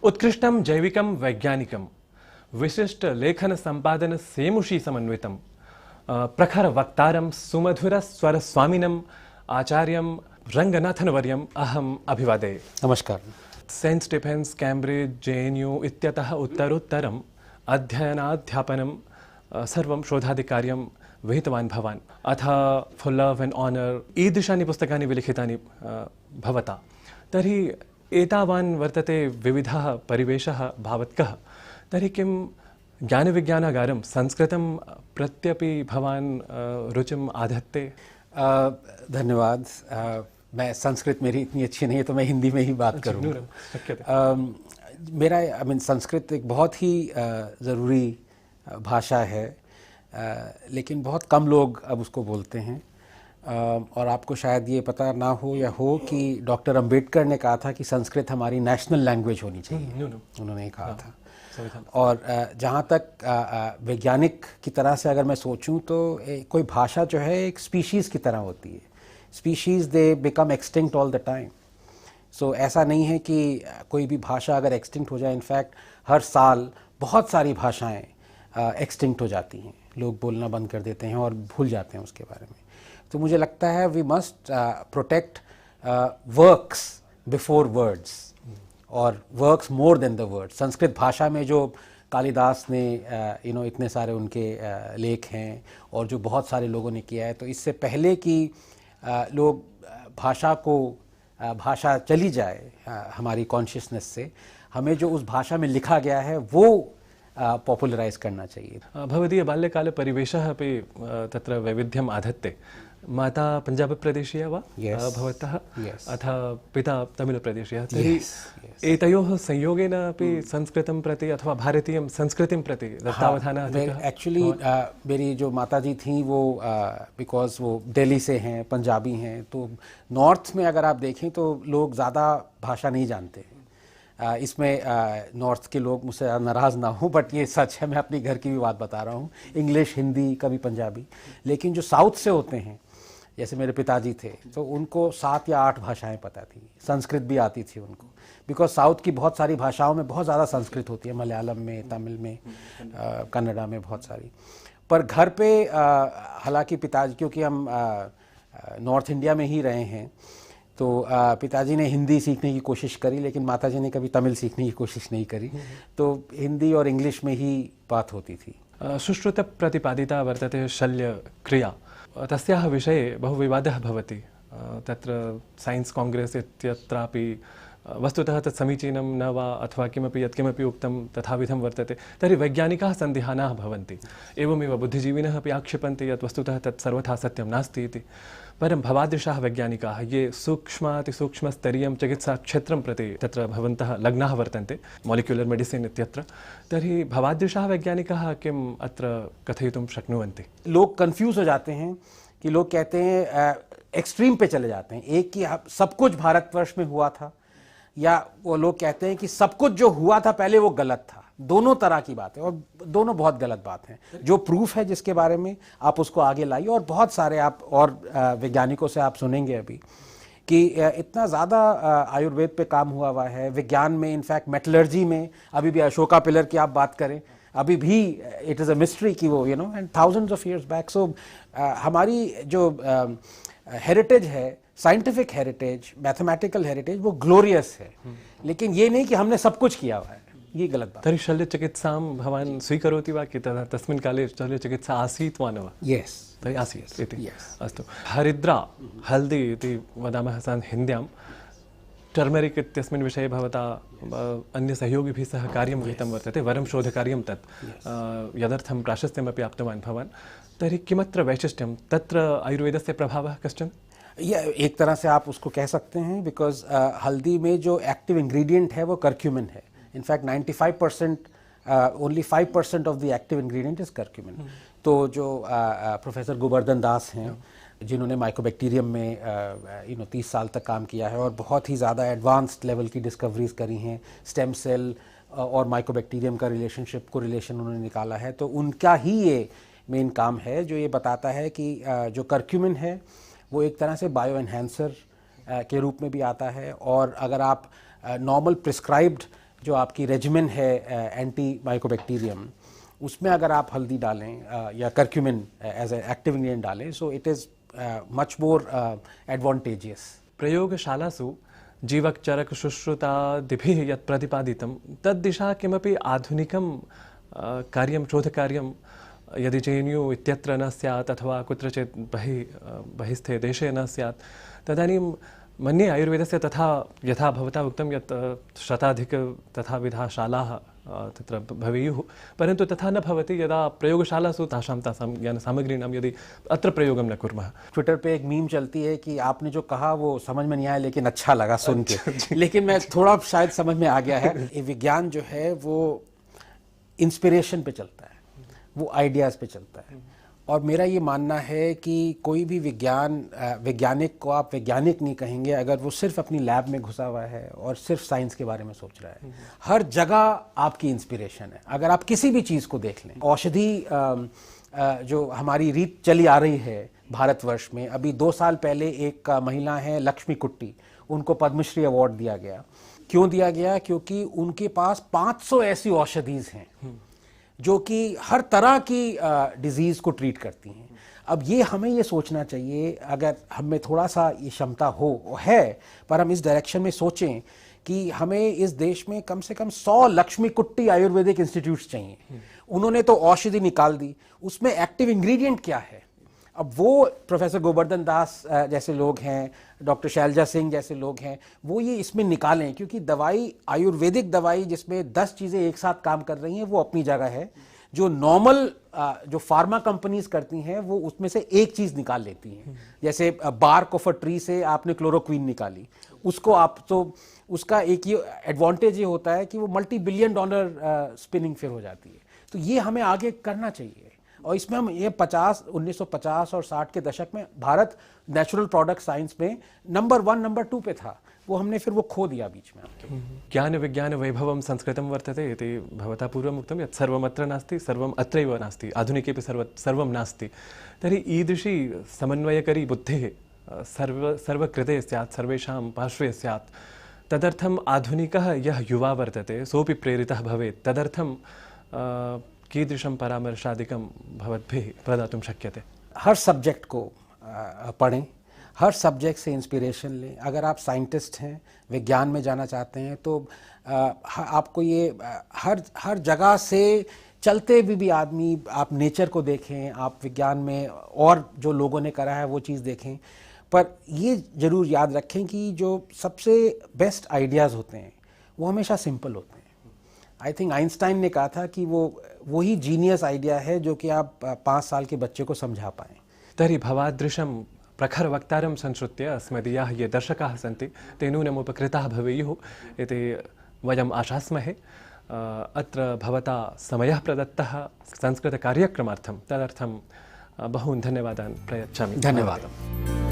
उत्कृष्टं जैविकं वैज्ञानिकं विशिष्ट लेखन संपादन सेमुषी समन्वितं प्रखर वक्तारं सुमधुर स्वर स्वामिनम् आचार्यं रंगनाथनवर्यम् अहम् अभिवादे। नमस्कार। सेंट स्टीफेन्स कैम्ब्रिज जेएनयू इत्यतः उत्तरोत्तरम् अध्ययनाध्यापनं सर्वं शोधादिकार्यं विहितवान् भवान्। अथ फॉर लव एंड ऑनर ईदृशानि पुस्तकानि विलिखितानि भवता। तर्हि एतावान् वर्तते विविधः परिवेशः भावत्कः। तर्हि किं ज्ञानविज्ञानागारं संस्कृतं प्रत्यपि भवान् रुचिम् आधत्ते? धन्यवाद। मैं संस्कृत मेरी इतनी अच्छी नहीं है तो मैं हिंदी में ही बात करूँगा। मेरा संस्कृत एक बहुत ही ज़रूरी भाषा है, लेकिन बहुत कम लोग अब उसको बोलते हैं। और आपको शायद ये पता ना हो या हो कि डॉक्टर अंबेडकर ने कहा था कि संस्कृत हमारी नेशनल लैंग्वेज होनी चाहिए। उन्होंने कहा था। और जहाँ तक वैज्ञानिक की तरह से अगर मैं सोचूं तो कोई भाषा जो है एक स्पीशीज़ की तरह होती है। Species they become extinct all the time. So ऐसा नहीं है कि कोई भी भाषा अगर एक्सटिंक्ट हो जाए, इनफैक्ट हर साल बहुत सारी भाषाएं एक्सटिंक्ट हो जाती हैं। लोग बोलना बंद कर देते हैं और भूल जाते हैं उसके बारे में। तो मुझे लगता है we must protect works before words और works more than the words. Sanskrit भाषा में जो कालिदास ने इतने सारे उनके लेख हैं और जो बहुत सारे लोगों ने किया है, तो इससे पहले कि लोग भाषा चली जाए हमारी कॉन्शियसनेस से, हमें जो उस भाषा में लिखा गया है वो पॉपुलराइज करना चाहिए। भवदीय बाल्यकाले परिवेशः अपि तत्र वैविध्यम् आधत्ते। माता पञ्जाबप्रदेशीया वा भवतः? अथ पिता तमिलप्रदेशीयः। तर्हि एतयोः संयोगेन अपि संस्कृतं प्रति अथवा भारतीय संस्कृतिं प्रति दत्तावधानः अधिकः? एक्चुअली मेरी जो माता जी थी वो बिकॉज वो दिल्ली से हैं, पंजाबी हैं, तो नॉर्थ में अगर आप देखें तो लोग ज़्यादा भाषा नहीं जानते हैं। इसमें नॉर्थ के लोग मुझसे नाराज़ ना हो, बट ये सच है। मैं अपनी घर की भी बात बता रहा हूँ। इंग्लिश, हिंदी, कभी पंजाबी। लेकिन जो साउथ से होते हैं, जैसे मेरे पिताजी थे, तो उनको 7 या 8 भाषाएं पता थी। संस्कृत भी आती थी उनको, बिकॉज साउथ की बहुत सारी भाषाओं में बहुत ज़्यादा संस्कृत होती है। मलयालम में, तमिल में, कन्नड़ा में बहुत सारी। पर घर पे हालांकि पिताजी, क्योंकि हम नॉर्थ इंडिया में ही रहे हैं, तो पिताजी ने हिंदी सीखने की कोशिश करी, लेकिन माताजी ने कभी तमिल सीखने की कोशिश नहीं करी। तो हिंदी और इंग्लिश में ही बात होती थी। सुश्रुत प्रतिपादिता वर्तते शल्यक्रिया। तस्याः विषये बहु विवादः भवति। तत्र साइंस कांग्रेस इत्यत्रापि वस्तुतः तत् समीचीनं न वा अथवा किमपि यत्किमपि उक्तं तथाविधं वर्तते। तर्हि वैज्ञानिकाः सन्दिहानाः भवन्ति। एवमेव बुद्धिजीविनः अपि आक्षेपन्ति यत् वस्तुतः तत् सर्वथा सत्यं नास्ति इति। परं भवादृशाः वैज्ञानिकाः ये सूक्ष्मातिसूक्ष्मस्तरीयं चिकित्साक्षेत्रं प्रति तत्र भवन्तः लग्नाः वर्तन्ते, मॉलिक्युलर मेडिसिन इत्यत्र, तर्हि भवादृशाः वैज्ञानिकाः किम् अत्र कथयितुं शक्नुवन्ति? लोग कंफ्यूज हो जाते हैं कि लोग कहते हैं एक्सट्रीम पे चले जाते हैं। एक कि सब कुछ भारतवर्ष में हुआ था, या वो लोग कहते हैं कि सब कुछ जो हुआ था पहले वो गलत था। दोनों तरह की बात है और दोनों बहुत गलत बात है। जो प्रूफ है जिसके बारे में आप उसको आगे लाइए, और बहुत सारे आप और वैज्ञानिकों से आप सुनेंगे अभी कि इतना ज़्यादा आयुर्वेद पे काम हुआ है, विज्ञान में, इनफैक्ट मेटलर्जी में। अभी भी अशोका पिलर की आप बात करें, अभी भी इट इज़ अ मिस्ट्री कि वो and thousands of years back. So हमारी जो हेरिटेज है, साइंटिफिक हेरिटेज, मैथमेटिकल हेरिटेज, वो ग्लोरियस है। लेकिन ये नहीं कि हमने सब कुछ किया हुआ है, ये गलत बात। तर्हि शल्यचिकित्सां भवान् स्वीकरोति वा? कि तस्मिन् काले शल्यचिकित्सा आसीत् वा न वा? यस्, तर्हि आसीत् इति। अस्तु। हरिद्रा, हल्दी इति वदामः हिन्द्यां। टर्मेरिक् इत्यस्मिन् विषये भवता अन्यसहयोगिभिः सह कार्यं विहितं वर्तते, वरं शोधकार्यं तत्, यदर्थं प्राशस्त्यमपि आप्तवान् भवान्। तर्हि किमत्र वैशिष्ट्यं? तत्र आयुर्वेदस्य प्रभावः कश्चन? या एक तरह से आप उसको कह सकते हैं, बिकॉज हल्दी में जो एक्टिव इंग्रेडिएंट है वो कर्क्यूमिन है। In fact 95%, only 5% of the active ingredient is curcumin. तो जो प्रोफेसर गोवर्धन दास हैं, जिन्होंने माइकोबैक्टीरियम में 30 साल तक काम किया है और बहुत ही ज़्यादा एडवांस्ड लेवल की डिस्कवरीज करी हैं, स्टेम सेल और माइकोबैक्टीरियम का रिलेशन उन्होंने निकाला है। तो उनका ही ये मेन काम है जो ये बताता है कि जो कर्क्यूमिन है वो एक तरह से बायो एनहेंसर के रूप में भी आता है। और अगर आप नॉर्मल प्रिस्क्राइब्ड जो आपकी रेजिमेन है एंटी माइकोबैक्टीरियम, उसमें अगर आप हल्दी डालें या curcumin as a active ingredient डालें, so it is much more advantageous. प्रयोगशालासु जीवकचरकशुश्रुतादिभिः यत् प्रतिपादितं तद्दिशा किमपि आधुनिकं कार्यं शोधकार्यं यदि JNU इत्यत्र न स्यात् अथवा कुत्रचित् बहिस्थे देशे न स्यात्, तदानीं मन्ये आयुर्वेदस्य तथा यथा भवता उक्तं यत् शताधिक तथा विधा शालाः तत्र भवेयुः, परन्तु तथा न भवति यदा प्रयोगशालासु तासां ज्ञानसामग्रीणां यदि अत्र प्रयोगं न कुर्मः। ट्विटर पे एक मीम चलती है कि आपने जो कहा वो समझ में नहीं आया लेकिन अच्छा लगा सुन के। लेकिन मैं थोड़ा शायद समझ में आ गया है। ये विज्ञान जो है वो इंस्पिरेशन पे चलता है, वो आइडियाज़ पे चलता है, और मेरा ये मानना है कि कोई भी वैज्ञानिक को आप वैज्ञानिक नहीं कहेंगे अगर वो सिर्फ अपनी लैब में घुसा हुआ है और सिर्फ साइंस के बारे में सोच रहा है। हर जगह आपकी इंस्पिरेशन है। अगर आप किसी भी चीज़ को देख लें, औषधि जो हमारी रीत चली आ रही है भारतवर्ष में, अभी 2 साल पहले एक महिला है लक्ष्मी कुट्टी, उनको पद्मश्री अवार्ड दिया गया। क्यों दिया गया? क्योंकि उनके पास 500 ऐसी औषधीज़ हैं जो कि हर तरह की डिजीज़ को ट्रीट करती हैं। अब ये हमें ये सोचना चाहिए, अगर हम में थोड़ा सा ये क्षमता है, पर हम इस डायरेक्शन में सोचें कि हमें इस देश में कम से कम 100 लक्ष्मी कुट्टी आयुर्वेदिक इंस्टीट्यूट्स चाहिए। उन्होंने तो औषधि निकाल दी, उसमें एक्टिव इंग्रेडिएंट क्या है? अब वो प्रोफेसर गोवर्धन दास जैसे लोग हैं, डॉक्टर शैलजा सिंह जैसे लोग हैं, वो ये इसमें निकालें, क्योंकि दवाई, आयुर्वेदिक दवाई जिसमें 10 चीज़ें एक साथ काम कर रही हैं, वो अपनी जगह है। जो नॉर्मल जो फार्मा कंपनीज करती हैं वो उसमें से एक चीज़ निकाल लेती हैं। जैसे बार्क ऑफ अ ट्री से आपने क्लोरोक्वीन निकाली, उसको आप तो उसका एक ये एडवांटेज ये होता है कि वो $multi-billion स्पिनिंग फिर हो जाती है। तो ये हमें आगे करना चाहिए, और इसमें हम ये 1950 और 60 के दशक में भारत नेचुरल प्रोडक्ट साइंस में नंबर 1 नंबर 2 पे था, वो हमने फिर वो खो दिया बीच में। ज्ञान विज्ञान वैभवं संस्कृतं वर्तते इति भवता पूर्वम् उक्तं यत् सर्वमत्र नास्ति, सर्वम् अत्रैव नास्ति, आधुनिकेपि सर्वं नास्ति। तर्हि ईदृशी समन्वयकरी बुद्धिः सर्वकृते स्यात्, सर्वेषां पार्श्वे स्यात्। तदर्थम् आधुनिकः यः युवा वर्तते सोऽपि प्रेरितः भवेत्। तदर्थं कीदृशं परामर्शादिकं भवद्भिः प्रदातुं शक्यते? हर सब्जेक्ट को पढ़ें, हर सब्जेक्ट से इंस्पिरेशन लें। अगर आप साइंटिस्ट हैं, विज्ञान में जाना चाहते हैं, तो आपको ये हर जगह से चलते भी आदमी, आप नेचर को देखें, आप विज्ञान में और जो लोगों ने करा है वो चीज़ देखें। पर ये ज़रूर याद रखें कि जो सबसे बेस्ट आइडियाज़ होते हैं वो हमेशा सिंपल होते हैं। आई थिंक आइंस्टाइन ने कहा था कि वही जीनियस आइडिया है जो कि आप 5 साल के बच्चे को समझा पाएँ। तर्हि भवादृशं प्रखरवक्तारं संश्रुत्य अस्मदीयाः ये दर्शकाः सन्ति ते नूनमुपकृताः भवेयुः इति वयम् आशास्महे। अत्र भवता समयः प्रदत्तः संस्कृतकार्यक्रमार्थं, तदर्थं बहून् धन्यवादान् प्रयच्छामि। धन्यवादः।